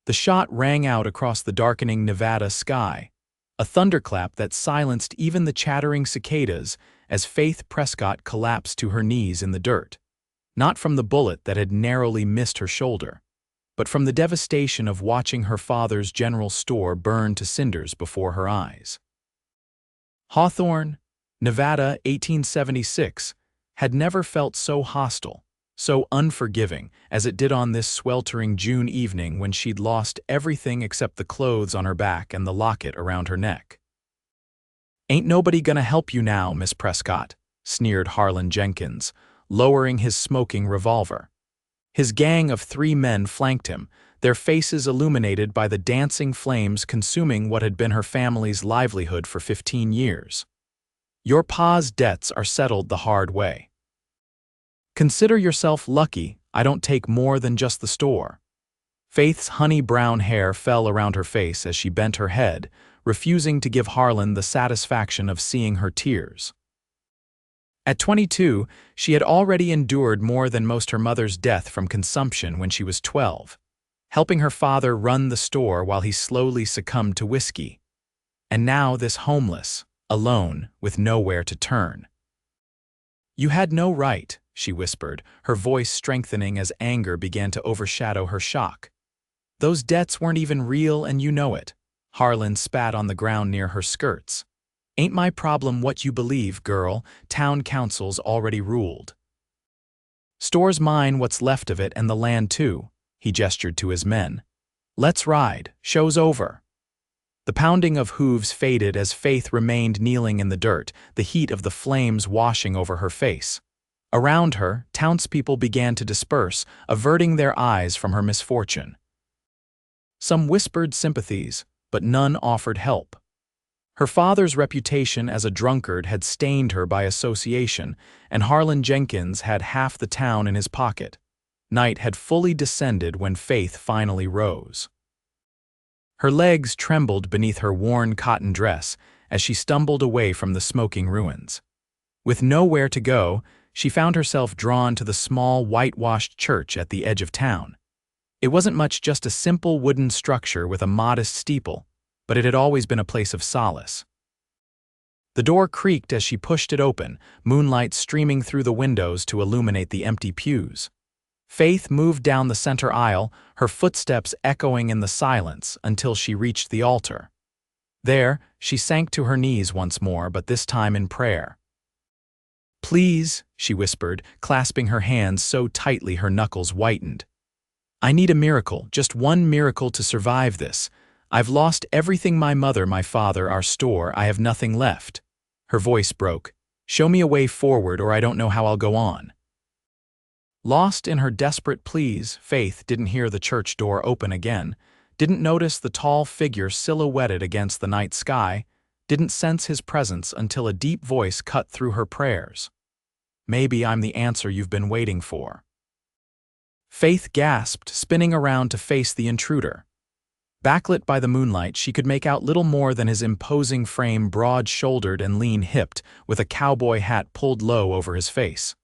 The shot rang out across the darkening Nevada sky, a thunderclap that silenced even the chattering cicadas as Faith Prescott collapsed to her knees in the dirt, not from the bullet that had narrowly missed her shoulder, but from the devastation of watching her father's general store burn to cinders before her eyes. Hawthorne, Nevada, 1876, had never felt so hostile, so unforgiving as it did on this sweltering June evening when she'd lost everything except the clothes on her back and the locket around her neck. "Ain't nobody gonna help you now, Miss Prescott," sneered Harlan Jenkins, lowering his smoking revolver. His gang of 3 men flanked him, their faces illuminated by the dancing flames consuming what had been her family's livelihood for 15 years. "Your pa's debts are settled the hard way. Consider yourself lucky I don't take more than just the store." Faith's honey-brown hair fell around her face as she bent her head, refusing to give Harlan the satisfaction of seeing her tears. At 22, she had already endured more than most her mother's death from consumption when she was 12, helping her father run the store while he slowly succumbed to whiskey. And now this homeless, alone, with nowhere to turn. "You had no right," she whispered, her voice strengthening as anger began to overshadow her shock. "Those debts weren't even real and you know it." Harlan spat on the ground near her skirts. "Ain't my problem what you believe, girl. Town council's already ruled. Store's mine, what's left of it, and the land too." He gestured to his men. "Let's ride. Show's over." The pounding of hooves faded as Faith remained kneeling in the dirt, the heat of the flames washing over her face. Around her, townspeople began to disperse, averting their eyes from her misfortune. Some whispered sympathies, but none offered help. Her father's reputation as a drunkard had stained her by association, and Harlan Jenkins had half the town in his pocket. Night had fully descended when Faith finally rose. Her legs trembled beneath her worn cotton dress as she stumbled away from the smoking ruins. With nowhere to go, she found herself drawn to the small whitewashed church at the edge of town. It wasn't much, just a simple wooden structure with a modest steeple, but it had always been a place of solace. The door creaked as she pushed it open, moonlight streaming through the windows to illuminate the empty pews. Faith moved down the center aisle, her footsteps echoing in the silence until she reached the altar. There, she sank to her knees once more, but this time in prayer. "Please," she whispered, clasping her hands so tightly her knuckles whitened. "I need a miracle, just one miracle to survive this. I've lost everything, my mother, my father, our store. I have nothing left." Her voice broke. "Show me a way forward or I don't know how I'll go on." Lost in her desperate pleas, Faith didn't hear the church door open again, didn't notice the tall figure silhouetted against the night sky, didn't sense his presence until a deep voice cut through her prayers. "Maybe I'm the answer you've been waiting for." Faith gasped, spinning around to face the intruder. Backlit by the moonlight, she could make out little more than his imposing frame, broad-shouldered and lean-hipped, with a cowboy hat pulled low over his face.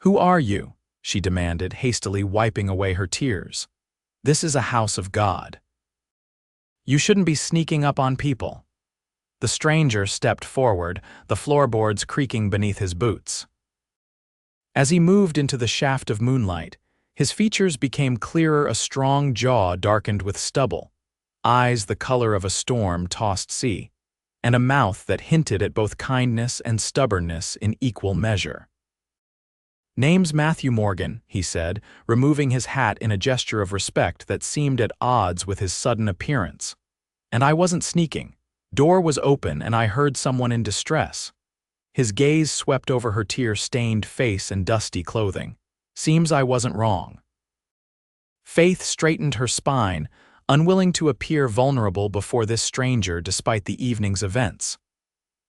"Who are you?" she demanded, hastily wiping away her tears. "This is a house of God. You shouldn't be sneaking up on people." The stranger stepped forward, the floorboards creaking beneath his boots. As he moved into the shaft of moonlight, his features became clearer, a strong jaw darkened with stubble, eyes the color of a storm-tossed sea, and a mouth that hinted at both kindness and stubbornness in equal measure. "Name's Matthew Morgan," he said, removing his hat in a gesture of respect that seemed at odds with his sudden appearance. "And I wasn't sneaking. Door was open and I heard someone in distress." His gaze swept over her tear-stained face and dusty clothing. "Seems I wasn't wrong." Faith straightened her spine, unwilling to appear vulnerable before this stranger despite the evening's events.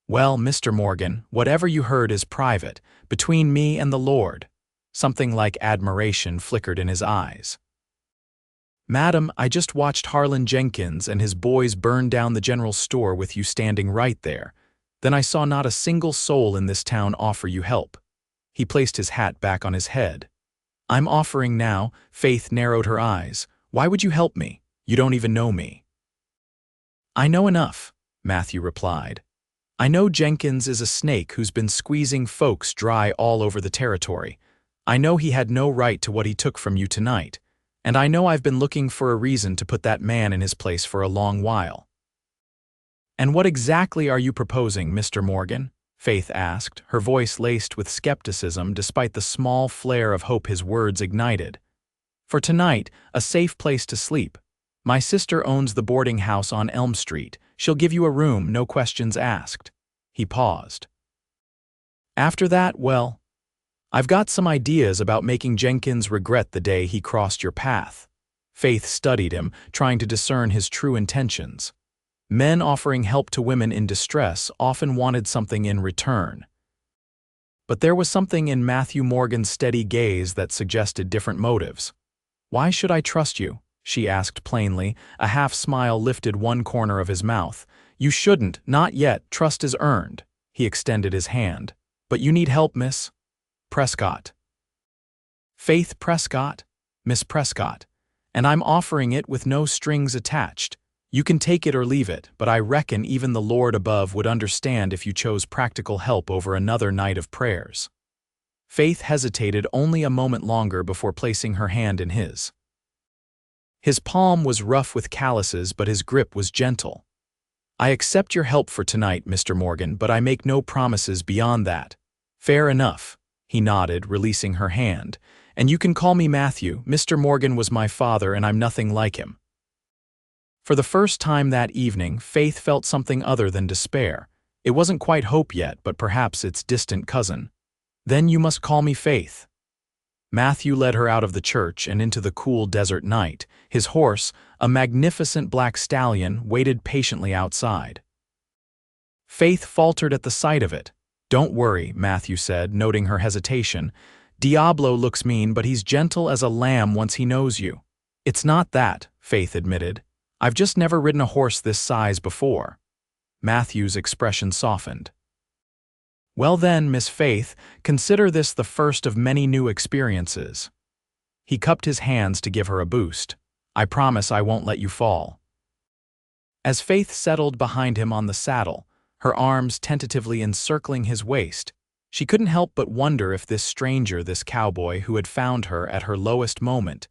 "Well, Mr. Morgan, whatever you heard is private, between me and the Lord." Something like admiration flickered in his eyes. "Madam, I just watched Harlan Jenkins and his boys burn down the general store with you standing right there. Then I saw not a single soul in this town offer you help." He placed his hat back on his head. "I'm offering now." Faith narrowed her eyes. "Why would you help me? You don't even know me." "I know enough," Matthew replied. "I know Jenkins is a snake who's been squeezing folks dry all over the territory. I know he had no right to what he took from you tonight, and I know I've been looking for a reason to put that man in his place for a long while." "And what exactly are you proposing, Mr. Morgan?" Faith asked, her voice laced with skepticism despite the small flare of hope his words ignited. "For tonight, a safe place to sleep. My sister owns the boarding house on Elm Street. She'll give you a room, no questions asked." He paused. "After that, well, I've got some ideas about making Jenkins regret the day he crossed your path." Faith studied him, trying to discern his true intentions. Men offering help to women in distress often wanted something in return. But there was something in Matthew Morgan's steady gaze that suggested different motives. "Why should I trust you?" she asked plainly, a half-smile lifted one corner of his mouth. "You shouldn't, not yet, trust is earned." He extended his hand. "But you need help, Miss Prescott." "Faith Prescott?" "Miss Prescott. And I'm offering it with no strings attached. You can take it or leave it, but I reckon even the Lord above would understand if you chose practical help over another night of prayers." Faith hesitated only a moment longer before placing her hand in his. His palm was rough with calluses, but his grip was gentle. "I accept your help for tonight, Mr. Morgan, but I make no promises beyond that." "Fair enough," he nodded, releasing her hand. "And you can call me Matthew. Mr. Morgan was my father, and I'm nothing like him." For the first time that evening, Faith felt something other than despair. It wasn't quite hope yet, but perhaps its distant cousin. "Then you must call me Faith." Matthew led her out of the church and into the cool desert night. His horse, a magnificent black stallion, waited patiently outside. Faith faltered at the sight of it. "Don't worry," Matthew said, noting her hesitation. "Diablo looks mean, but he's gentle as a lamb once he knows you." "It's not that," Faith admitted. "I've just never ridden a horse this size before." Matthew's expression softened. "Well then, Miss Faith, consider this the first of many new experiences." He cupped his hands to give her a boost. "I promise I won't let you fall." As Faith settled behind him on the saddle, her arms tentatively encircling his waist, she couldn't help but wonder if this stranger, this cowboy who had found her at her lowest moment,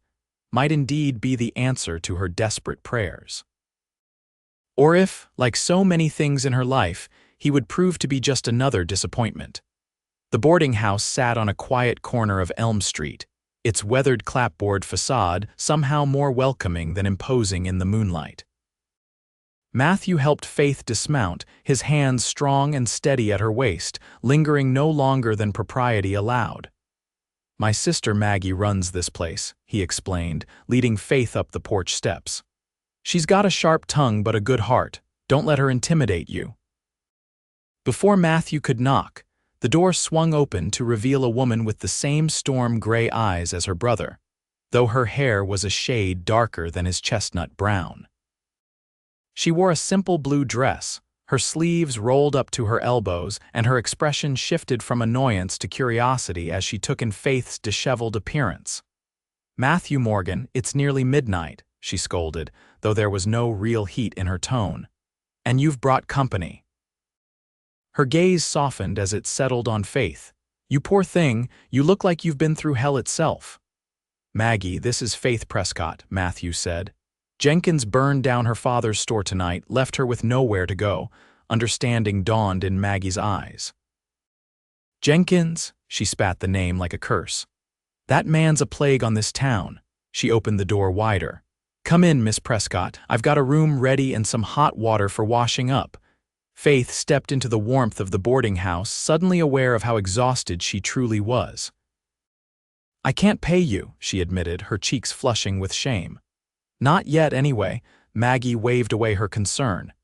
might indeed be the answer to her desperate prayers. Or if, like so many things in her life, he would prove to be just another disappointment. The boarding house sat on a quiet corner of Elm Street, its weathered clapboard facade somehow more welcoming than imposing in the moonlight. Matthew helped Faith dismount, his hands strong and steady at her waist, lingering no longer than propriety allowed. "My sister Maggie runs this place," he explained, leading Faith up the porch steps. "She's got a sharp tongue but a good heart. Don't let her intimidate you." Before Matthew could knock, the door swung open to reveal a woman with the same storm-gray eyes as her brother, though her hair was a shade darker than his chestnut brown. She wore a simple blue dress, her sleeves rolled up to her elbows, and her expression shifted from annoyance to curiosity as she took in Faith's disheveled appearance. "Matthew Morgan, it's nearly midnight," she scolded, though there was no real heat in her tone. "And you've brought company." Her gaze softened as it settled on Faith. "You poor thing, you look like you've been through hell itself." "Maggie, this is Faith Prescott," Matthew said. "Jenkins burned down her father's store tonight, left her with nowhere to go." Understanding dawned in Maggie's eyes. "Jenkins?" She spat the name like a curse. "That man's a plague on this town." She opened the door wider. "Come in, Miss Prescott. I've got a room ready and some hot water for washing up." Faith stepped into the warmth of the boarding house, suddenly aware of how exhausted she truly was. "I can't pay you," she admitted, her cheeks flushing with shame. "Not yet, anyway." Maggie waved away her concern.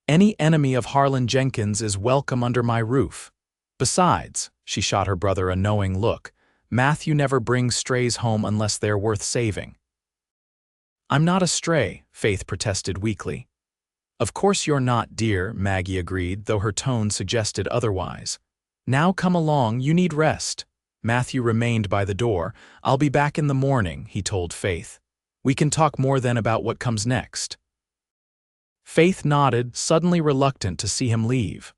"Any enemy of Harlan Jenkins is welcome under my roof. Besides," she shot her brother a knowing look, "Matthew never brings strays home unless they're worth saving." "I'm not a stray," Faith protested weakly. "Of course you're not, dear," Maggie agreed, though her tone suggested otherwise. "Now come along, you need rest." Matthew remained by the door. "I'll be back in the morning," he told Faith. We can talk more then about what comes next." Faith nodded, suddenly reluctant to see him leave.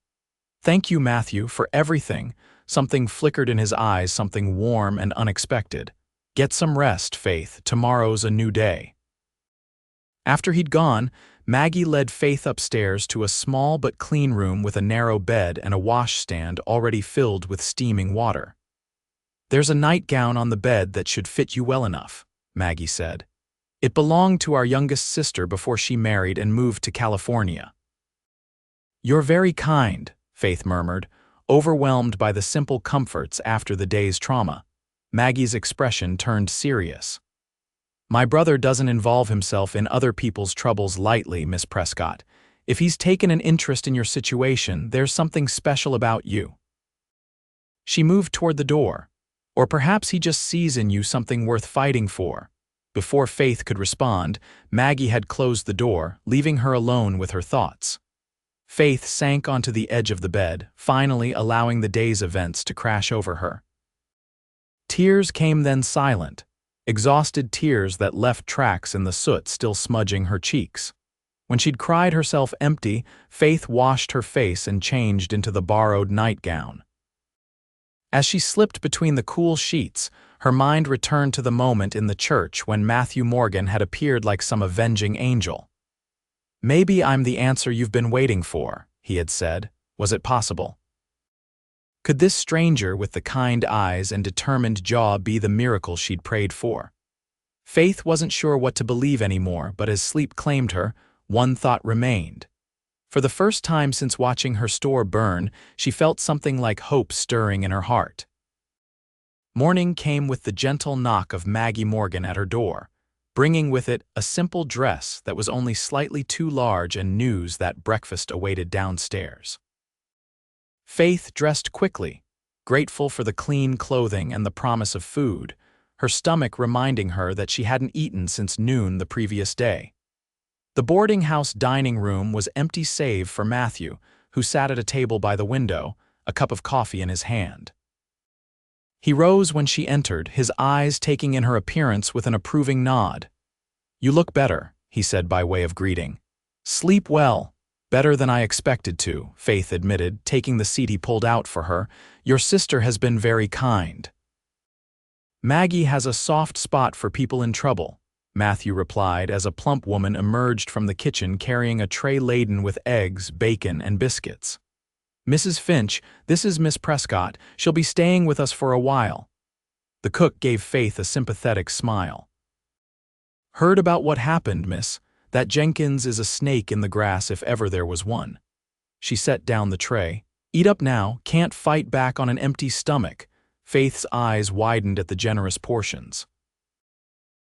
"Thank you, Matthew, for everything." Something flickered in his eyes, something warm and unexpected. "Get some rest, Faith. Tomorrow's a new day." After he'd gone, Maggie led Faith upstairs to a small but clean room with a narrow bed and a washstand already filled with steaming water. "There's a nightgown on the bed that should fit you well enough," Maggie said. "It belonged to our youngest sister before she married and moved to California." "You're very kind," Faith murmured, overwhelmed by the simple comforts after the day's trauma. Maggie's expression turned serious. "My brother doesn't involve himself in other people's troubles lightly, Miss Prescott. If he's taken an interest in your situation, there's something special about you." She moved toward the door. "Or perhaps he just sees in you something worth fighting for." Before Faith could respond, Maggie had closed the door, leaving her alone with her thoughts. Faith sank onto the edge of the bed, finally allowing the day's events to crash over her. Tears came then, silent, exhausted tears that left tracks in the soot still smudging her cheeks. When she'd cried herself empty, Faith washed her face and changed into the borrowed nightgown. As she slipped between the cool sheets, her mind returned to the moment in the church when Matthew Morgan had appeared like some avenging angel. "Maybe I'm the answer you've been waiting for," he had said. Was it possible? Could this stranger with the kind eyes and determined jaw be the miracle she'd prayed for? Faith wasn't sure what to believe anymore, but as sleep claimed her, one thought remained. For the first time since watching her store burn, she felt something like hope stirring in her heart. Morning came with the gentle knock of Maggie Morgan at her door, bringing with it a simple dress that was only slightly too large and news that breakfast awaited downstairs. Faith dressed quickly, grateful for the clean clothing and the promise of food, her stomach reminding her that she hadn't eaten since noon the previous day. The boarding house dining room was empty save for Matthew, who sat at a table by the window, a cup of coffee in his hand. He rose when she entered, his eyes taking in her appearance with an approving nod. "You look better," he said by way of greeting. "Sleep well." "Better than I expected to," Faith admitted, taking the seat he pulled out for her. "Your sister has been very kind." "Maggie has a soft spot for people in trouble," Matthew replied as a plump woman emerged from the kitchen carrying a tray laden with eggs, bacon, and biscuits. "Mrs. Finch, this is Miss Prescott. She'll be staying with us for a while." The cook gave Faith a sympathetic smile. "Heard about what happened, miss? That Jenkins is a snake in the grass if ever there was one." She set down the tray. "Eat up now, can't fight back on an empty stomach." Faith's eyes widened at the generous portions.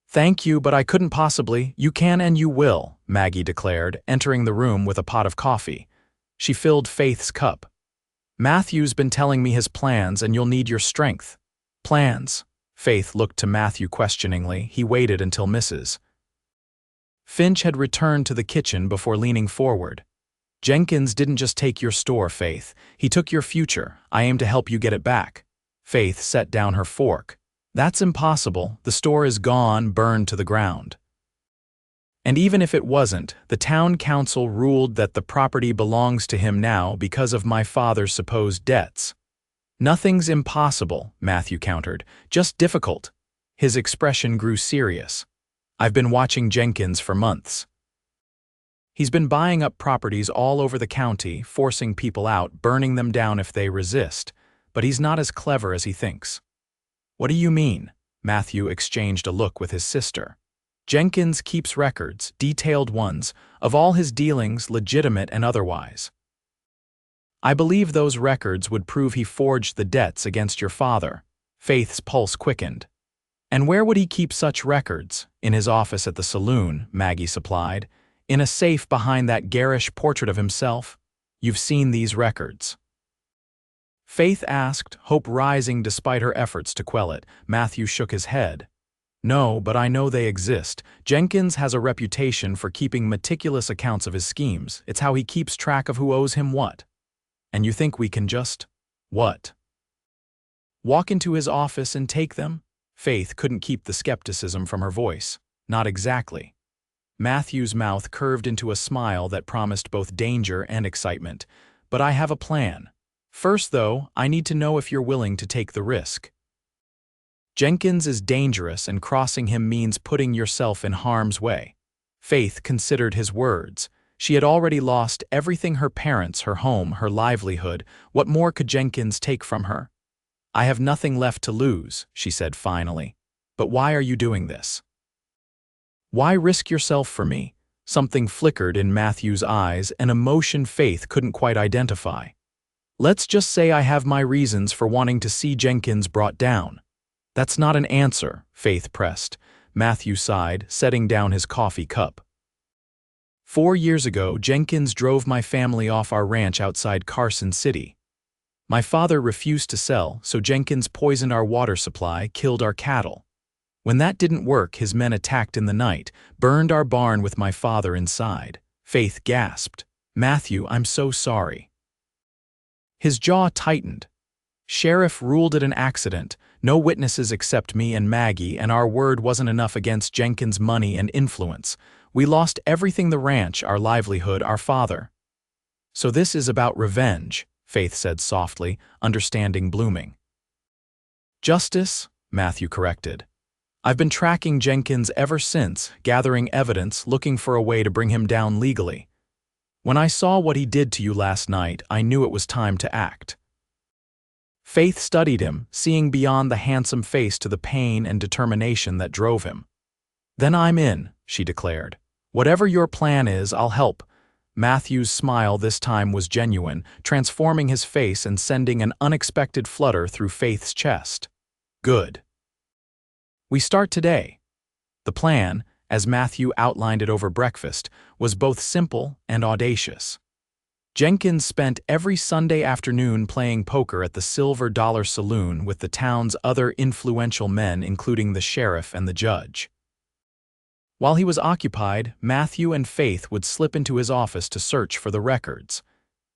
"Thank you, but I couldn't possibly." "You can and you will," Maggie declared, entering the room with a pot of coffee. She filled Faith's cup. "Matthew's been telling me his plans and you'll need your strength." "Plans?" Faith looked to Matthew questioningly. He waited until Mrs. Finch had returned to the kitchen before leaning forward. "Jenkins didn't just take your store, Faith. He took your future. I aim to help you get it back." Faith set down her fork. "That's impossible. The store is gone, burned to the ground." "And even if it wasn't, the town council ruled that the property belongs to him now because of my father's supposed debts." "Nothing's impossible," Matthew countered, "just difficult." His expression grew serious. "I've been watching Jenkins for months. He's been buying up properties all over the county, forcing people out, burning them down if they resist. But he's not as clever as he thinks." "What do you mean?" Matthew exchanged a look with his sister. "Jenkins keeps records, detailed ones, of all his dealings, legitimate and otherwise. I believe those records would prove he forged the debts against your father." Faith's pulse quickened. "And where would he keep such records?" "In his office at the saloon," Maggie supplied. "In a safe behind that garish portrait of himself. You've seen these records?" Faith asked, hope rising despite her efforts to quell it. Matthew shook his head. "No, but I know they exist. Jenkins has a reputation for keeping meticulous accounts of his schemes. It's how he keeps track of who owes him what." "And you think we can just—" "What?" "Walk into his office and take them?" Faith couldn't keep the skepticism from her voice. Not exactly. Matthew's mouth curved into a smile that promised both danger and excitement. But I have a plan. First, though, I need to know if you're willing to take the risk. Jenkins is dangerous, and crossing him means putting yourself in harm's way. Faith considered his words. She had already lost everything: her parents, her home, her livelihood. What more could Jenkins take from her? I have nothing left to lose, she said finally. But why are you doing this? Why risk yourself for me? Something flickered in Matthew's eyes, an emotion Faith couldn't quite identify. Let's just say I have my reasons for wanting to see Jenkins brought down. That's not an answer, Faith pressed. Matthew sighed, setting down his coffee cup. 4 years ago, Jenkins drove my family off our ranch outside Carson City. My father refused to sell, so Jenkins poisoned our water supply, killed our cattle. When that didn't work, his men attacked in the night, burned our barn with my father inside. Faith gasped. Matthew, I'm so sorry. His jaw tightened. Sheriff ruled it an accident. No witnesses except me and Maggie, and our word wasn't enough against Jenkins' money and influence. We lost everything: the ranch, our livelihood, our father. So this is about revenge, Faith said softly, understanding blooming. Justice, Matthew corrected. I've been tracking Jenkins ever since, gathering evidence, looking for a way to bring him down legally. When I saw what he did to you last night, I knew it was time to act. Faith studied him, seeing beyond the handsome face to the pain and determination that drove him. Then I'm in, she declared. Whatever your plan is, I'll help. Matthew's smile this time was genuine, transforming his face and sending an unexpected flutter through Faith's chest. Good. We start today. The plan, as Matthew outlined it over breakfast, was both simple and audacious. Jenkins spent every Sunday afternoon playing poker at the Silver Dollar Saloon with the town's other influential men, including the sheriff and the judge. While he was occupied, Matthew and Faith would slip into his office to search for the records.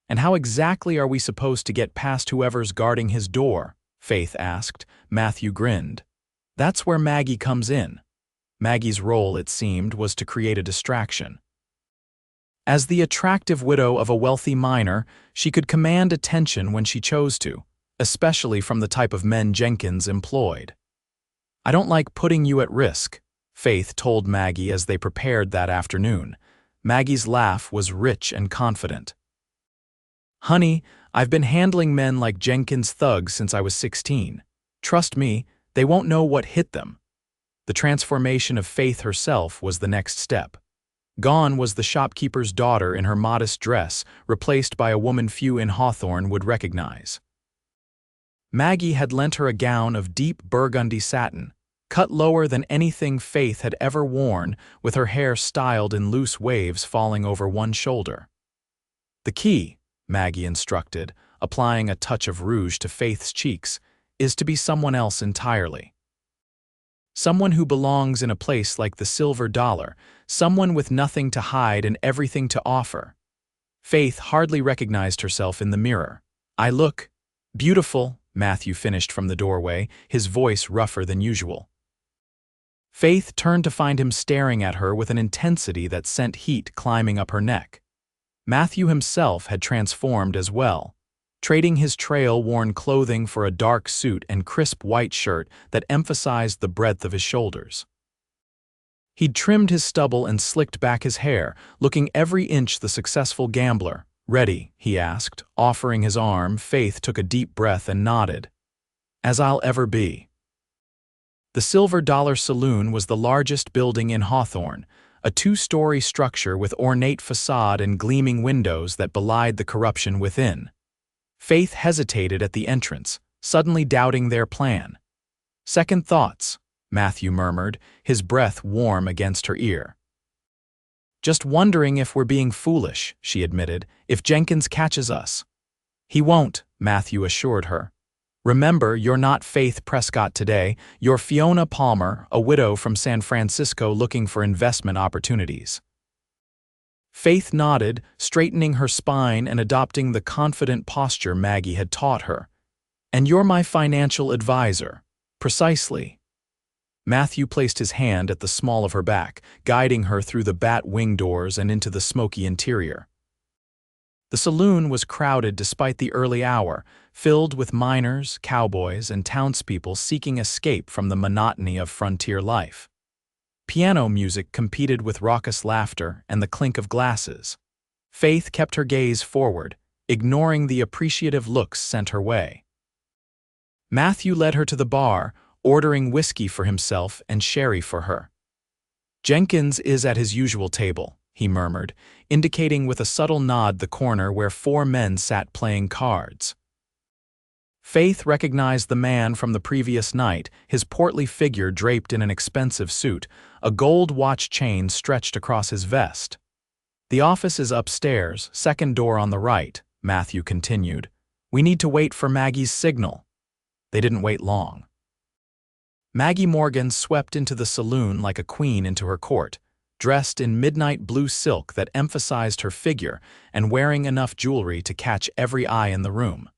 And how exactly are we supposed to get past whoever's guarding his door? Faith asked. Matthew grinned. That's where Maggie comes in. Maggie's role, it seemed, was to create a distraction. As the attractive widow of a wealthy miner, she could command attention when she chose to, especially from the type of men Jenkins employed. I don't like putting you at risk, Faith told Maggie as they prepared that afternoon. Maggie's laugh was rich and confident. Honey, I've been handling men like Jenkins' thugs since I was 16. Trust me, they won't know what hit them. The transformation of Faith herself was the next step. Gone was the shopkeeper's daughter in her modest dress, replaced by a woman few in Hawthorne would recognize. Maggie had lent her a gown of deep burgundy satin, cut lower than anything Faith had ever worn, with her hair styled in loose waves falling over one shoulder. The key, Maggie instructed, applying a touch of rouge to Faith's cheeks, is to be someone else entirely. Someone who belongs in a place like the Silver Dollar, someone with nothing to hide and everything to offer. Faith hardly recognized herself in the mirror. I look beautiful, Matthew finished from the doorway, his voice rougher than usual. Faith turned to find him staring at her with an intensity that sent heat climbing up her neck. Matthew himself had transformed as well, trading his trail-worn clothing for a dark suit and crisp white shirt that emphasized the breadth of his shoulders. He'd trimmed his stubble and slicked back his hair, looking every inch the successful gambler. Ready, he asked, offering his arm. Faith took a deep breath and nodded. As I'll ever be. The Silver Dollar Saloon was the largest building in Hawthorne, a 2-story structure with ornate facade and gleaming windows that belied the corruption within. Faith hesitated at the entrance, suddenly doubting their plan. Second thoughts, Matthew murmured, his breath warm against her ear. Just wondering if we're being foolish, she admitted, if Jenkins catches us. He won't, Matthew assured her. Remember, you're not Faith Prescott today, you're Fiona Palmer, a widow from San Francisco looking for investment opportunities. Faith nodded, straightening her spine and adopting the confident posture Maggie had taught her. And you're my financial advisor. Precisely. Matthew placed his hand at the small of her back, guiding her through the bat wing doors and into the smoky interior. The saloon was crowded despite the early hour, filled with miners, cowboys, and townspeople seeking escape from the monotony of frontier life. Piano music competed with raucous laughter and the clink of glasses. Faith kept her gaze forward, ignoring the appreciative looks sent her way. Matthew led her to the bar, ordering whiskey for himself and sherry for her. "Jenkins is at his usual table," he murmured, indicating with a subtle nod the corner where 4 men sat playing cards. Faith recognized the man from the previous night, his portly figure draped in an expensive suit, a gold watch chain stretched across his vest. "The office is upstairs, second door on the right," Matthew continued. "We need to wait for Maggie's signal." They didn't wait long. Maggie Morgan swept into the saloon like a queen into her court, dressed in midnight blue silk that emphasized her figure and wearing enough jewelry to catch every eye in the room.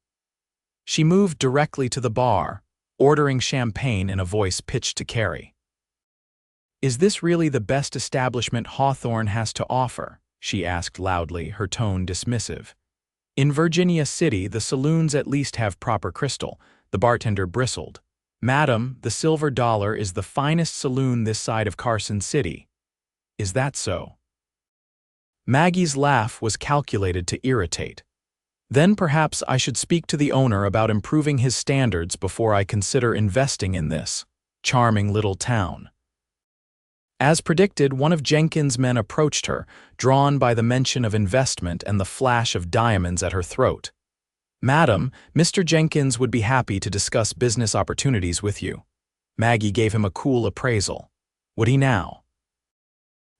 She moved directly to the bar, ordering champagne in a voice pitched to Carrie. "Is this really the best establishment Hawthorne has to offer?" she asked loudly, her tone dismissive. "In Virginia City, the saloons at least have proper crystal," the bartender bristled. "Madam, the Silver Dollar is the finest saloon this side of Carson City." "Is that so?" Maggie's laugh was calculated to irritate. "Then perhaps I should speak to the owner about improving his standards before I consider investing in this charming little town." As predicted, one of Jenkins' men approached her, drawn by the mention of investment and the flash of diamonds at her throat. "Madam, Mr. Jenkins would be happy to discuss business opportunities with you." Maggie gave him a cool appraisal. "Would he now?"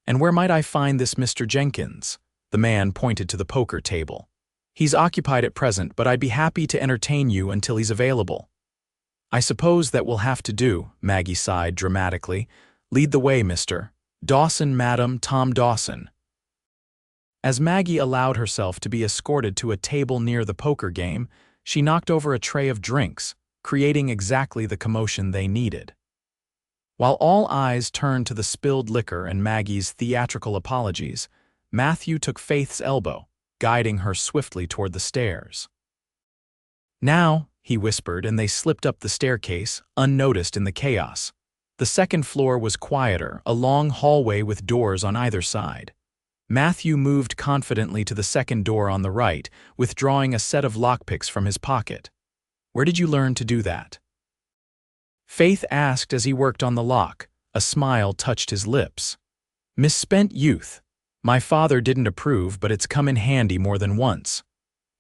"And where might I find this Mr. Jenkins?" The man pointed to the poker table. "He's occupied at present, but I'd be happy to entertain you until he's available." "I suppose that will have to do," Maggie sighed dramatically. "Lead the way, Mr. Dawson, madam, Tom Dawson." As Maggie allowed herself to be escorted to a table near the poker game, she knocked over a tray of drinks, creating exactly the commotion they needed. While all eyes turned to the spilled liquor and Maggie's theatrical apologies, Matthew took Faith's elbow, guiding her swiftly toward the stairs. "Now," he whispered, and they slipped up the staircase, unnoticed in the chaos. The second floor was quieter, a long hallway with doors on either side. Matthew moved confidently to the second door on the right, withdrawing a set of lockpicks from his pocket. "Where did you learn to do that?" Faith asked as he worked on the lock. A smile touched his lips. "Misspent youth. My father didn't approve, but it's come in handy more than once."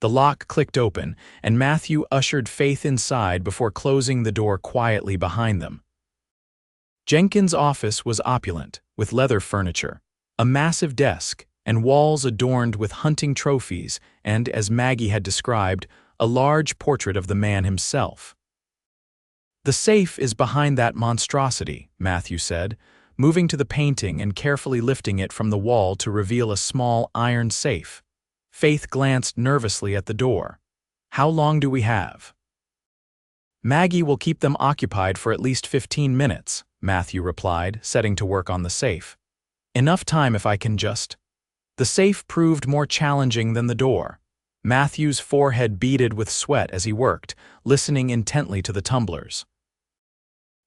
The lock clicked open, and Matthew ushered Faith inside before closing the door quietly behind them. Jenkins' office was opulent, with leather furniture, a massive desk, and walls adorned with hunting trophies and, as Maggie had described, a large portrait of the man himself. "The safe is behind that monstrosity," Matthew said, moving to the painting and carefully lifting it from the wall to reveal a small iron safe. Faith glanced nervously at the door. "How long do we have?" "Maggie will keep them occupied for at least 15 minutes, Matthew replied, setting to work on the safe. "Enough time if I can just—" The safe proved more challenging than the door. Matthew's forehead beaded with sweat as he worked, listening intently to the tumblers.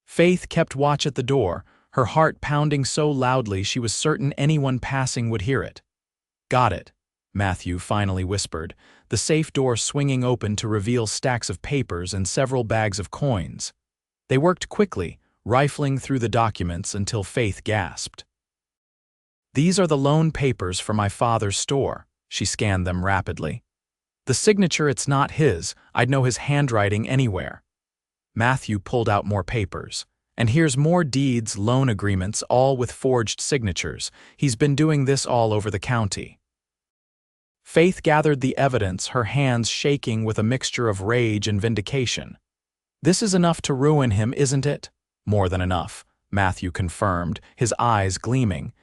Faith kept watch at the door, her heart pounding so loudly she was certain anyone passing would hear it. "Got it," Matthew finally whispered, the safe door swinging open to reveal stacks of papers and several bags of coins. They worked quickly, rifling through the documents until Faith gasped. "These are the loan papers for my father's store." She scanned them rapidly. "The signature, it's not his. I'd know his handwriting anywhere." Matthew pulled out more papers. "And here's more deeds, loan agreements, all with forged signatures. He's been doing this all over the county." Faith gathered the evidence, her hands shaking with a mixture of rage and vindication. "This is enough to ruin him, isn't it?" "More than enough," Matthew confirmed, his eyes gleaming.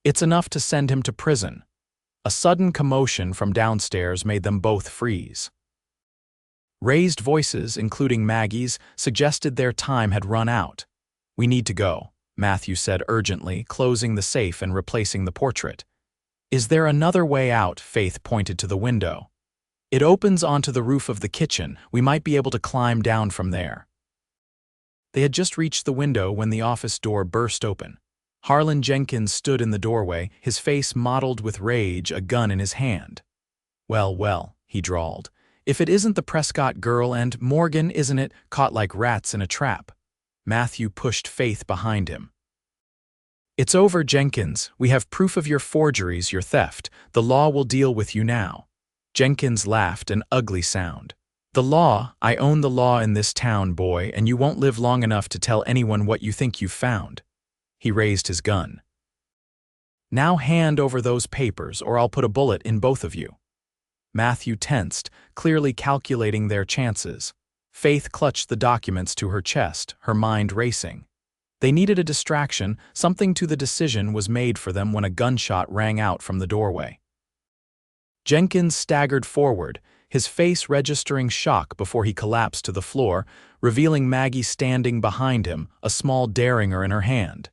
"It's enough to send him to prison." A sudden commotion from downstairs made them both freeze. Raised voices, including Maggie's, suggested their time had run out. "We need to go," Matthew said urgently, closing the safe and replacing the portrait. Is there another way out? Faith pointed to the window. It opens onto the roof of the kitchen. We might be able to climb down from there. They had just reached the window when the office door burst open. Harlan Jenkins stood in the doorway, his face mottled with rage, a gun in his hand. Well, well, he drawled. If it isn't the Prescott girl, and Morgan, isn't it, caught like rats in a trap? Matthew pushed Faith behind him. It's over, Jenkins. We have proof of your forgeries, your theft. The law will deal with you now. Jenkins laughed, an ugly sound. The law? I own the law in this town, boy, and you won't live long enough to tell anyone what you think you've found. He raised his gun. Now hand over those papers, or I'll put a bullet in both of you. Matthew tensed, clearly calculating their chances. Faith clutched the documents to her chest, her mind racing. They needed a distraction. Something to the decision was made for them when a gunshot rang out from the doorway. Jenkins staggered forward, his face registering shock before he collapsed to the floor, revealing Maggie standing behind him, a small derringer in her hand.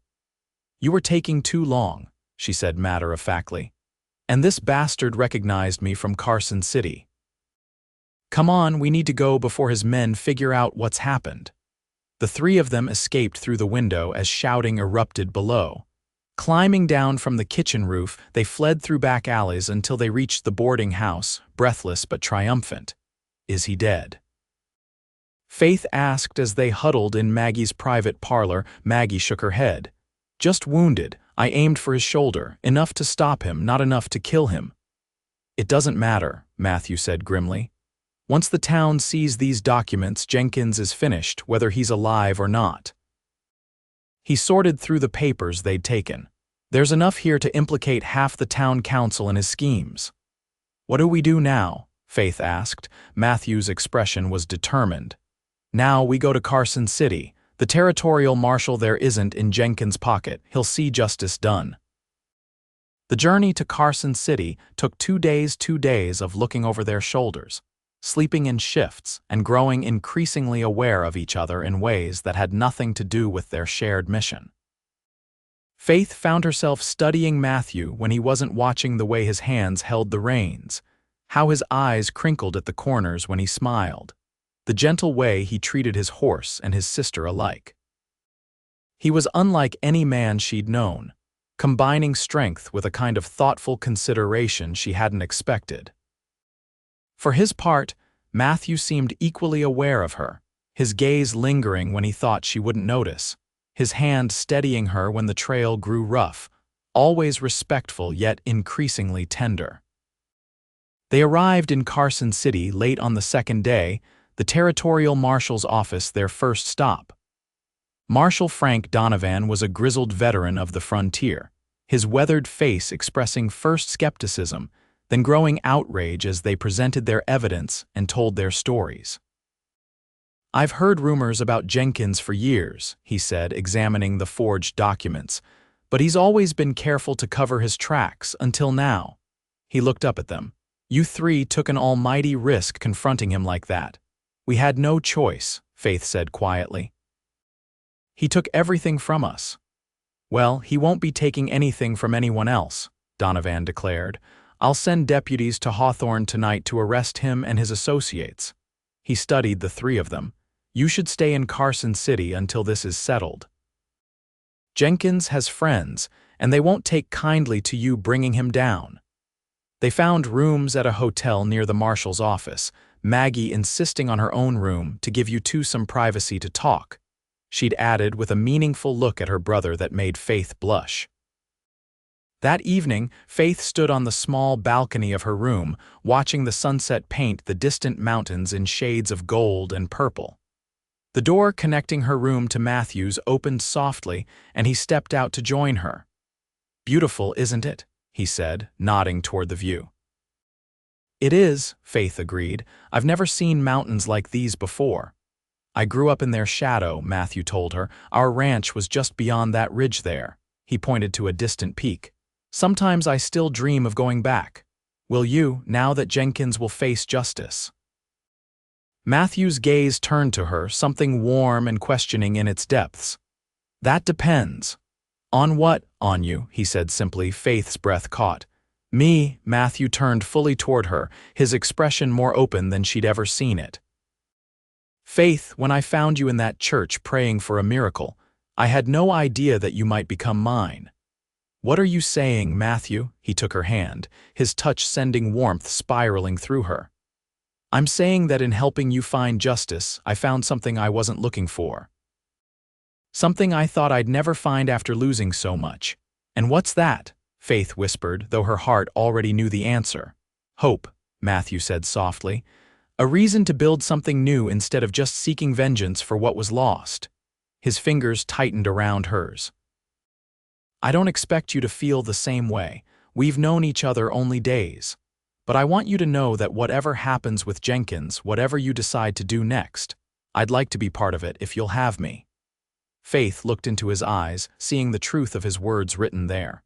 You were taking too long, she said matter-of-factly. And this bastard recognized me from Carson City. Come on, we need to go before his men figure out what's happened. The three of them escaped through the window as shouting erupted below. Climbing down from the kitchen roof, they fled through back alleys until they reached the boarding house, breathless but triumphant. Is he dead? Faith asked as they huddled in Maggie's private parlor. Maggie shook her head. Just wounded. I aimed for his shoulder, enough to stop him, not enough to kill him. It doesn't matter, Matthew said grimly. Once the town sees these documents, Jenkins is finished, whether he's alive or not. He sorted through the papers they'd taken. There's enough here to implicate half the town council in his schemes. What do we do now? Faith asked. Matthew's expression was determined. Now we go to Carson City. The territorial marshal there isn't in Jenkins' pocket. He'll see justice done. The journey to Carson City took 2 days of looking over their shoulders, sleeping in shifts and growing increasingly aware of each other in ways that had nothing to do with their shared mission. Faith found herself studying Matthew when he wasn't watching, the way his hands held the reins, how his eyes crinkled at the corners when he smiled, the gentle way he treated his horse and his sister alike. He was unlike any man she'd known, combining strength with a kind of thoughtful consideration she hadn't expected. For his part, Matthew seemed equally aware of her, his gaze lingering when he thought she wouldn't notice, his hand steadying her when the trail grew rough, always respectful yet increasingly tender. They arrived in Carson City late on the second day, the territorial marshal's office their first stop. Marshal Frank Donovan was a grizzled veteran of the frontier, his weathered face expressing first skepticism, then growing outrage as they presented their evidence and told their stories. I've heard rumors about Jenkins for years, he said, examining the forged documents, but he's always been careful to cover his tracks until now. He looked up at them. You three took an almighty risk confronting him like that. We had no choice, Faith said quietly. He took everything from us. Well, he won't be taking anything from anyone else, Donovan declared. I'll send deputies to Hawthorne tonight to arrest him and his associates. He studied the three of them. You should stay in Carson City until this is settled. Jenkins has friends, and they won't take kindly to you bringing him down. They found rooms at a hotel near the marshal's office, Maggie insisting on her own room to give you two some privacy to talk. She'd added with a meaningful look at her brother that made Faith blush. That evening, Faith stood on the small balcony of her room, watching the sunset paint the distant mountains in shades of gold and purple. The door connecting her room to Matthew's opened softly, and he stepped out to join her. Beautiful, isn't it? He said, nodding toward the view. It is, Faith agreed. I've never seen mountains like these before. I grew up in their shadow, Matthew told her. Our ranch was just beyond that ridge there. He pointed to a distant peak. Sometimes I still dream of going back. Will you, now that Jenkins will face justice? Matthew's gaze turned to her, something warm and questioning in its depths. That depends. On what? On you, he said simply, Faith's breath caught. Me, Matthew turned fully toward her, his expression more open than she'd ever seen it. Faith, when I found you in that church praying for a miracle, I had no idea that you might become mine. What are you saying, Matthew? He took her hand, his touch sending warmth spiraling through her. I'm saying that in helping you find justice, I found something I wasn't looking for. Something I thought I'd never find after losing so much. And what's that? Faith whispered, though her heart already knew the answer. Hope, Matthew said softly. A reason to build something new instead of just seeking vengeance for what was lost. His fingers tightened around hers. I don't expect you to feel the same way. We've known each other only days. But I want you to know that whatever happens with Jenkins, whatever you decide to do next, I'd like to be part of it if you'll have me. Faith looked into his eyes, seeing the truth of his words written there.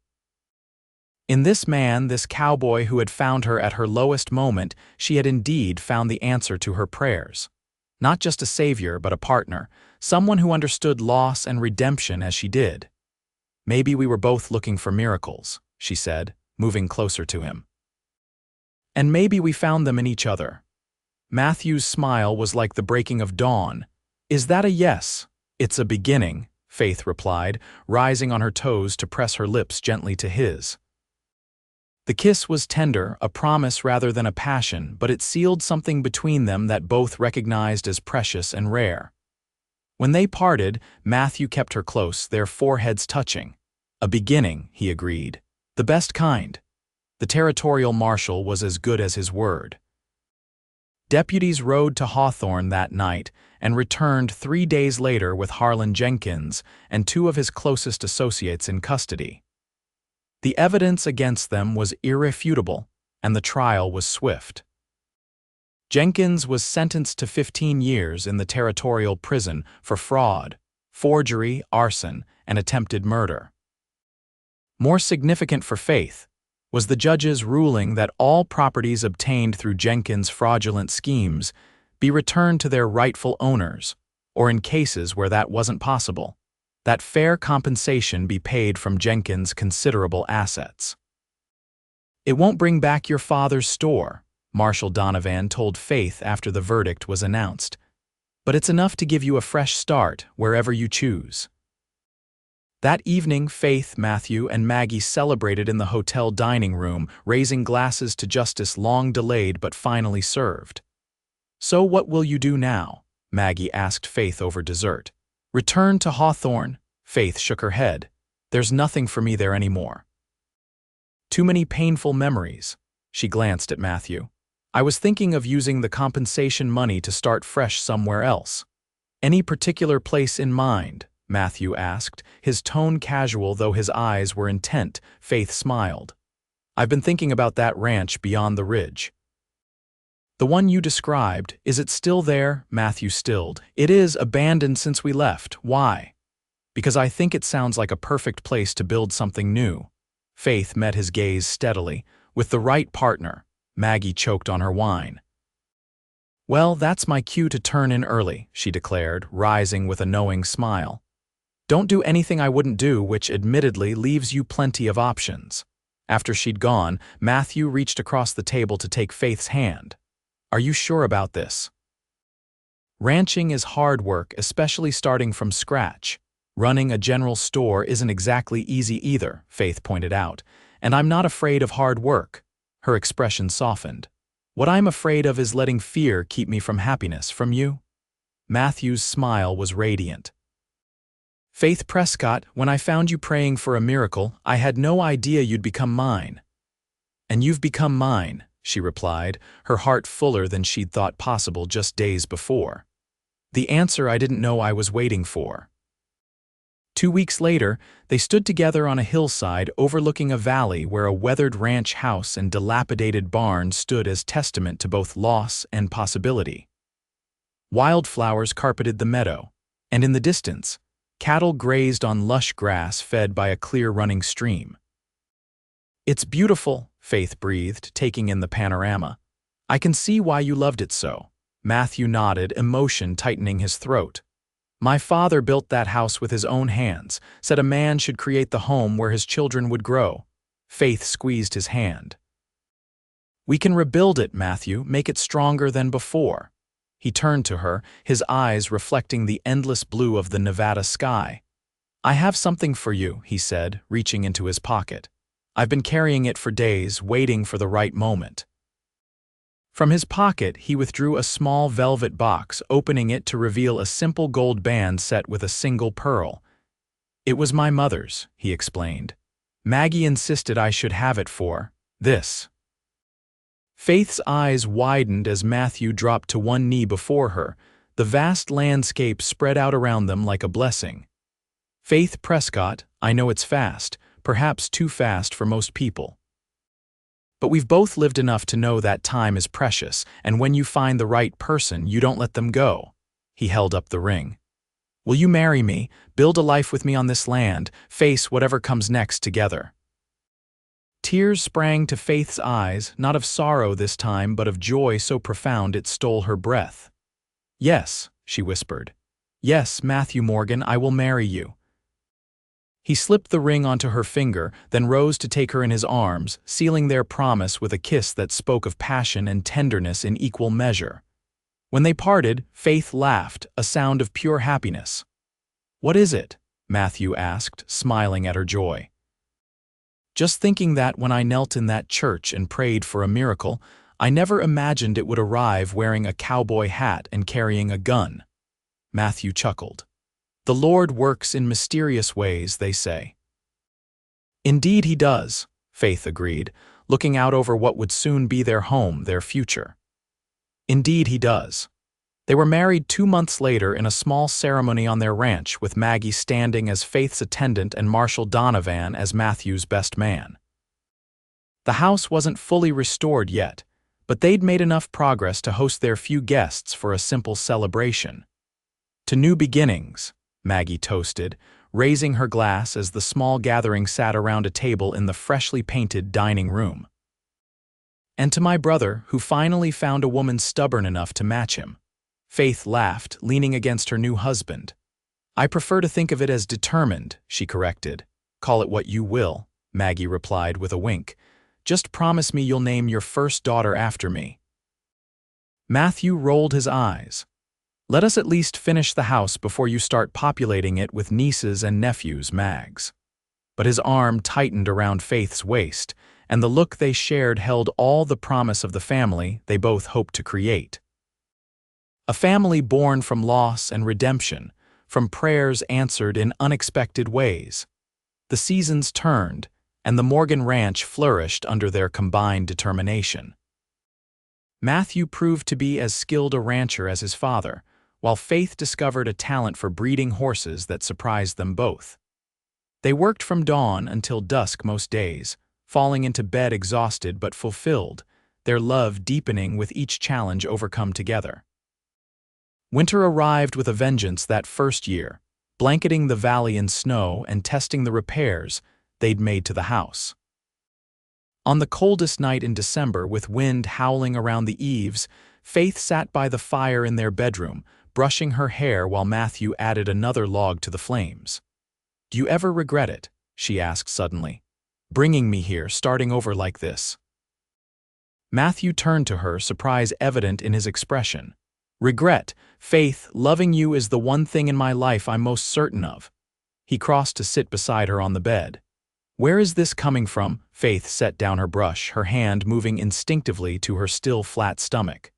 In this man, this cowboy who had found her at her lowest moment, she had indeed found the answer to her prayers. Not just a savior, but a partner, someone who understood loss and redemption as she did. Maybe we were both looking for miracles, she said, moving closer to him. And maybe we found them in each other. Matthew's smile was like the breaking of dawn. Is that a yes? It's a beginning, Faith replied, rising on her toes to press her lips gently to his. The kiss was tender, a promise rather than a passion, but it sealed something between them that both recognized as precious and rare. When they parted, Matthew kept her close, their foreheads touching. A beginning, he agreed. The best kind. The territorial marshal was as good as his word. Deputies rode to Hawthorne that night and returned 3 days later with Harlan Jenkins and 2 of his closest associates in custody. The evidence against them was irrefutable, and the trial was swift. Jenkins was sentenced to 15 years in the territorial prison for fraud, forgery, arson, and attempted murder. More significant for Faith was the judge's ruling that all properties obtained through Jenkins' fraudulent schemes be returned to their rightful owners, or in cases where that wasn't possible, that fair compensation be paid from Jenkins' considerable assets. It won't bring back your father's store, Marshal Donovan told Faith after the verdict was announced, but it's enough to give you a fresh start wherever you choose. That evening, Faith, Matthew, and Maggie celebrated in the hotel dining room, raising glasses to justice long delayed but finally served. So what will you do now? Maggie asked Faith over dessert. Return to Hawthorne. Faith shook her head. There's nothing for me there anymore. Too many painful memories. She glanced at Matthew. I was thinking of using the compensation money to start fresh somewhere else. Any particular place in mind? Matthew asked, his tone casual though his eyes were intent. Faith smiled. I've been thinking about that ranch beyond the ridge. The one you described, is it still there? Matthew stilled. It is, abandoned since we left. Why? Because I think it sounds like a perfect place to build something new. Faith met his gaze steadily. With the right partner. Maggie choked on her wine. Well, that's my cue to turn in early, she declared, rising with a knowing smile. Don't do anything I wouldn't do, which admittedly leaves you plenty of options. After she'd gone, Matthew reached across the table to take Faith's hand. Are you sure about this? Ranching is hard work, especially starting from scratch. Running a general store isn't exactly easy either, Faith pointed out, and I'm not afraid of hard work. Her expression softened. What I'm afraid of is letting fear keep me from happiness, from you. Matthew's smile was radiant. Faith Prescott, when I found you praying for a miracle, I had no idea you'd become mine. And you've become mine, she replied, her heart fuller than she'd thought possible just days before. The answer I didn't know I was waiting for. 2 weeks later, they stood together on a hillside overlooking a valley where a weathered ranch house and dilapidated barn stood as testament to both loss and possibility. Wildflowers carpeted the meadow, and in the distance, cattle grazed on lush grass fed by a clear running stream. It's beautiful, Faith breathed, taking in the panorama. I can see why you loved it so. Matthew nodded, emotion tightening his throat. My father built that house with his own hands, said a man should create the home where his children would grow. Faith squeezed his hand. We can rebuild it, Matthew, make it stronger than before. He turned to her, his eyes reflecting the endless blue of the Nevada sky. I have something for you, he said, reaching into his pocket. I've been carrying it for days, waiting for the right moment. From his pocket, he withdrew a small velvet box, opening it to reveal a simple gold band set with a single pearl. It was my mother's, he explained. Maggie insisted I should have it for this. Faith's eyes widened as Matthew dropped to one knee before her, the vast landscape spread out around them like a blessing. Faith Prescott, I know it's fast, perhaps too fast for most people. But we've both lived enough to know that time is precious, and when you find the right person, you don't let them go. He held up the ring. Will you marry me, build a life with me on this land, face whatever comes next together? Tears sprang to Faith's eyes, not of sorrow this time, but of joy so profound it stole her breath. Yes, she whispered. Yes, Matthew Morgan, I will marry you. He slipped the ring onto her finger, then rose to take her in his arms, sealing their promise with a kiss that spoke of passion and tenderness in equal measure. When they parted, Faith laughed, a sound of pure happiness. What is it? Matthew asked, smiling at her joy. Just thinking that when I knelt in that church and prayed for a miracle, I never imagined it would arrive wearing a cowboy hat and carrying a gun. Matthew chuckled. The Lord works in mysterious ways, they say. Indeed he does, Faith agreed, looking out over what would soon be their home, their future. Indeed he does. They were married 2 months later in a small ceremony on their ranch, with Maggie standing as Faith's attendant and Marshall Donovan as Matthew's best man. The house wasn't fully restored yet, but they'd made enough progress to host their few guests for a simple celebration. To new beginnings, Maggie toasted, raising her glass as the small gathering sat around a table in the freshly painted dining room. And to my brother, who finally found a woman stubborn enough to match him. Faith laughed, leaning against her new husband. I prefer to think of it as determined, she corrected. Call it what you will, Maggie replied with a wink. Just promise me you'll name your first daughter after me. Matthew rolled his eyes. Let us at least finish the house before you start populating it with nieces and nephews, Mags. But his arm tightened around Faith's waist, and the look they shared held all the promise of the family they both hoped to create. A family born from loss and redemption, from prayers answered in unexpected ways. The seasons turned, and the Morgan Ranch flourished under their combined determination. Matthew proved to be as skilled a rancher as his father, while Faith discovered a talent for breeding horses that surprised them both. They worked from dawn until dusk most days, falling into bed exhausted but fulfilled, their love deepening with each challenge overcome together. Winter arrived with a vengeance that first year, blanketing the valley in snow and testing the repairs they'd made to the house. On the coldest night in December, with wind howling around the eaves, Faith sat by the fire in their bedroom, brushing her hair while Matthew added another log to the flames. Do you ever regret it? She asked suddenly. Bringing me here, starting over like this. Matthew turned to her, surprise evident in his expression. Regret, Faith, loving you is the one thing in my life I'm most certain of. He crossed to sit beside her on the bed. Where is this coming from? Faith set down her brush, her hand moving instinctively to her still flat stomach.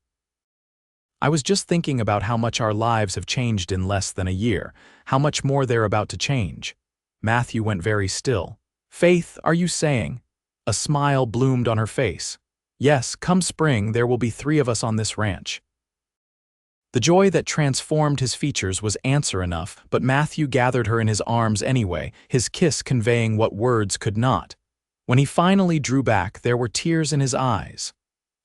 I was just thinking about how much our lives have changed in less than a year, how much more they're about to change. Matthew went very still. Faith, are you saying? A smile bloomed on her face. Yes, come spring, there will be 3 of us on this ranch. The joy that transformed his features was answer enough, but Matthew gathered her in his arms anyway, his kiss conveying what words could not. When he finally drew back, there were tears in his eyes.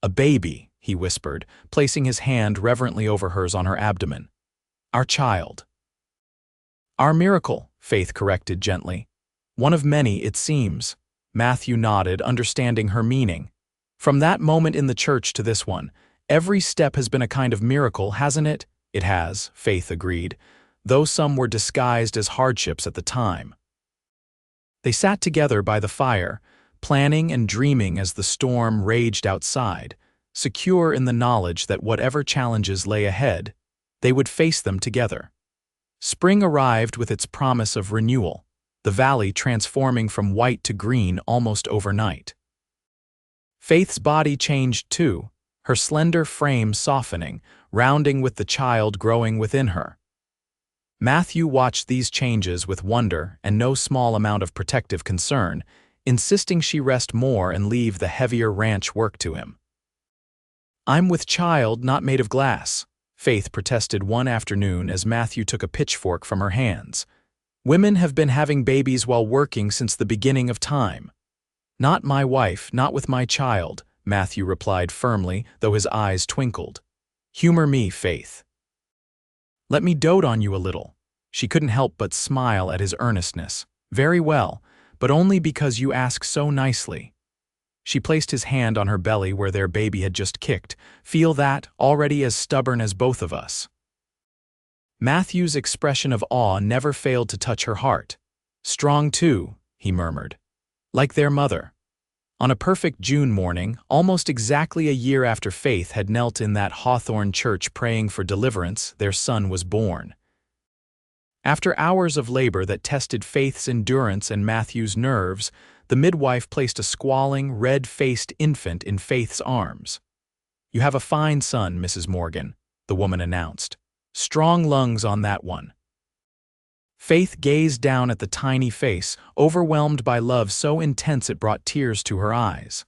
A baby, he whispered, placing his hand reverently over hers on her abdomen. Our child. Our miracle, Faith corrected gently. One of many, it seems. Matthew nodded, understanding her meaning. From that moment in the church to this one, every step has been a kind of miracle, hasn't it? It has, Faith agreed. though some were disguised as hardships at the time. They sat together by the fire, planning and dreaming as the storm raged outside, secure in the knowledge that whatever challenges lay ahead, they would face them together. Spring arrived with its promise of renewal, the valley transforming from white to green almost overnight. Faith's body changed too, her slender frame softening, rounding with the child growing within her. Matthew watched these changes with wonder and no small amount of protective concern, insisting she rest more and leave the heavier ranch work to him. "I'm with child not made of glass," Faith protested one afternoon as Matthew took a pitchfork from her hands. "Women have been having babies while working since the beginning of time." "Not my wife, not with my child," Matthew replied firmly, though his eyes twinkled. "Humor me, Faith. Let me dote on you a little." She couldn't help but smile at his earnestness. "Very well, but only because you ask so nicely." She placed his hand on her belly where their baby had just kicked. "Feel that, already as stubborn as both of us." Matthew's expression of awe never failed to touch her heart. "Strong too," he murmured. "Like their mother." On a perfect June morning, almost exactly a year after Faith had knelt in that Hawthorne church praying for deliverance, their son was born. After hours of labor that tested Faith's endurance and Matthew's nerves, the midwife placed a squalling, red-faced infant in Faith's arms. "You have a fine son, Mrs. Morgan," the woman announced. "Strong lungs on that one." Faith gazed down at the tiny face, overwhelmed by love so intense it brought tears to her eyes.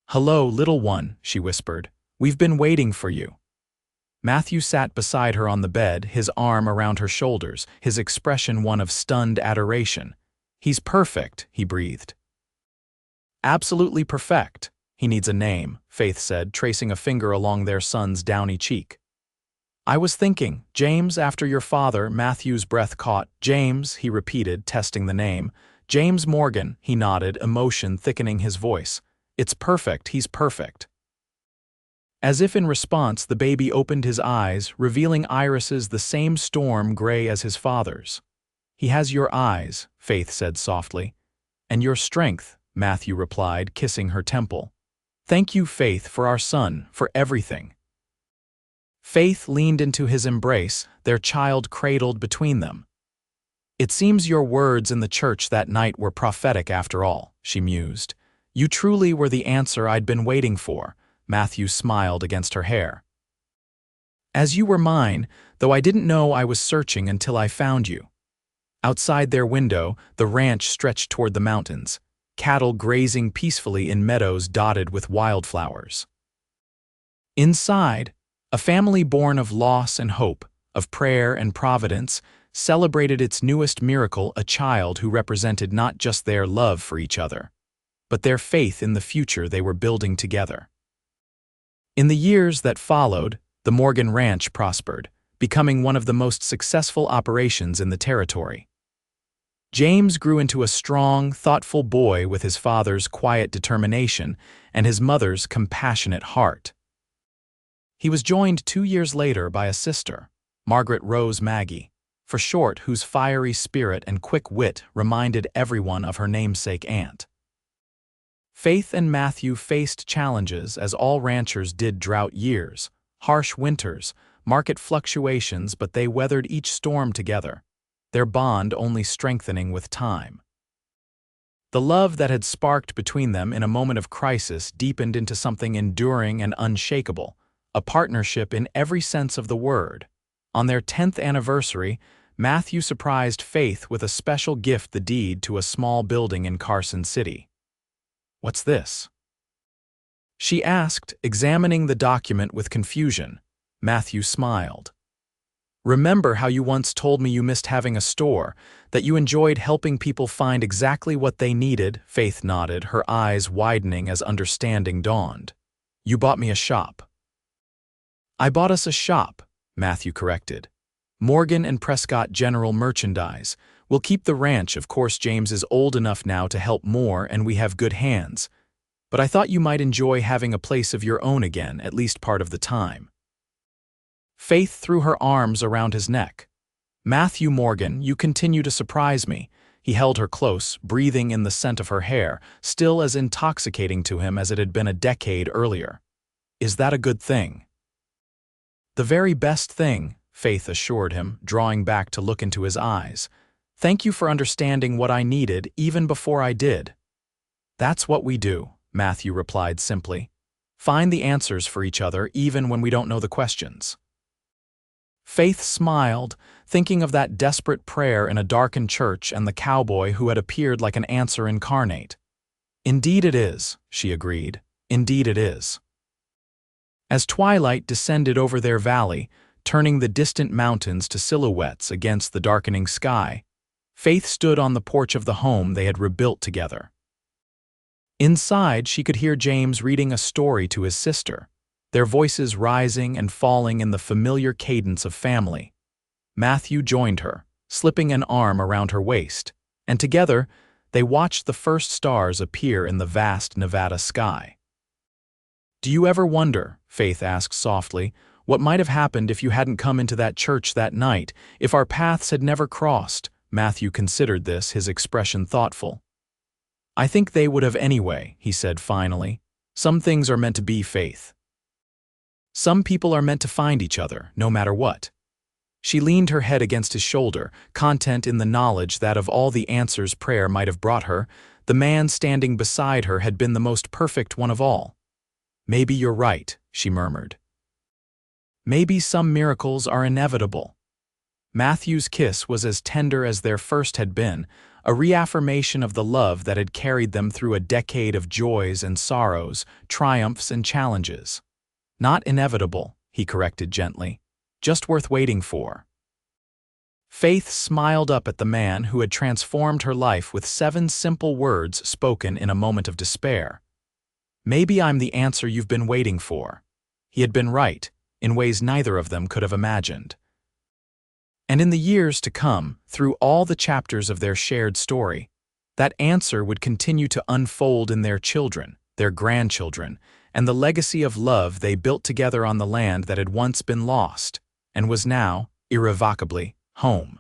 "Hello, little one," she whispered. "We've been waiting for you." Matthew sat beside her on the bed, his arm around her shoulders, his expression one of stunned adoration. "He's perfect," he breathed. "Absolutely perfect. He needs a name," Faith said, tracing a finger along their son's downy cheek. "I was thinking, James after your father," Matthew's breath caught. "James," he repeated, testing the name. "James Morgan," he nodded, emotion thickening his voice. "It's perfect, he's perfect." As if in response, the baby opened his eyes, revealing irises the same storm gray as his father's. "He has your eyes," Faith said softly. "And your strength," Matthew replied, kissing her temple. "Thank you, Faith, for our son, for everything." Faith leaned into his embrace, their child cradled between them. "It seems your words in the church that night were prophetic after all," she mused. "You truly were the answer I'd been waiting for." Matthew smiled against her hair. "As you were mine, though I didn't know I was searching until I found you." Outside their window, the ranch stretched toward the mountains, cattle grazing peacefully in meadows dotted with wildflowers. Inside, a family born of loss and hope, of prayer and providence, celebrated its newest miracle, a child who represented not just their love for each other, but their faith in the future they were building together. In the years that followed, the Morgan Ranch prospered, becoming one of the most successful operations in the territory. James grew into a strong, thoughtful boy with his father's quiet determination and his mother's compassionate heart. He was joined 2 years later by a sister, Margaret Rose Maggie, for short, whose fiery spirit and quick wit reminded everyone of her namesake aunt. Faith and Matthew faced challenges as all ranchers did: drought years, harsh winters, market fluctuations, but they weathered each storm together, their bond only strengthening with time. The love that had sparked between them in a moment of crisis deepened into something enduring and unshakable, a partnership in every sense of the word. On their 10th anniversary, Matthew surprised Faith with a special gift: the deed to a small building in Carson City. "What's this?" she asked, examining the document with confusion. Matthew smiled. "Remember how you once told me you missed having a store, that you enjoyed helping people find exactly what they needed?" Faith nodded, her eyes widening as understanding dawned. "You bought me a shop." "I bought us a shop," Matthew corrected. "Morgan and Prescott General Merchandise. We'll keep the ranch, of course. James is old enough now to help more and we have good hands. But I thought you might enjoy having a place of your own again, at least part of the time." Faith threw her arms around his neck. Matthew Morgan, you continue to surprise me. He held her close, breathing in the scent of her hair, still as intoxicating to him as it had been a decade earlier. Is that a good thing? The very best thing, Faith assured him, drawing back to look into his eyes. Thank you for understanding what I needed even before I did. That's what we do, Matthew replied simply. Find the answers for each other even when we don't know the questions. Faith smiled, thinking of that desperate prayer in a darkened church and the cowboy who had appeared like an answer incarnate. Indeed it is, she agreed. Indeed it is. As twilight descended over their valley, turning the distant mountains to silhouettes against the darkening sky, Faith stood on the porch of the home they had rebuilt together. Inside, she could hear James reading a story to his sister, their voices rising and falling in the familiar cadence of family. Matthew joined her, slipping an arm around her waist, and together they watched the first stars appear in the vast Nevada sky. Do you ever wonder, Faith asked softly, what might have happened if you hadn't come into that church that night, if our paths had never crossed? Matthew considered this, his expression thoughtful. I think they would have anyway, he said finally. Some things are meant to be, Faith. Some people are meant to find each other, no matter what. She leaned her head against his shoulder, content in the knowledge that of all the answers prayer might have brought her, the man standing beside her had been the most perfect one of all. Maybe you're right, she murmured. Maybe some miracles are inevitable. Matthew's kiss was as tender as their first had been, a reaffirmation of the love that had carried them through a decade of joys and sorrows, triumphs and challenges. Not inevitable, he corrected gently, just worth waiting for. Faith smiled up at the man who had transformed her life with 7 simple words spoken in a moment of despair. Maybe I'm the answer you've been waiting for. He had been right, in ways neither of them could have imagined. And in the years to come, through all the chapters of their shared story, that answer would continue to unfold in their children, their grandchildren, and the legacy of love they built together on the land that had once been lost, and was now, irrevocably, home.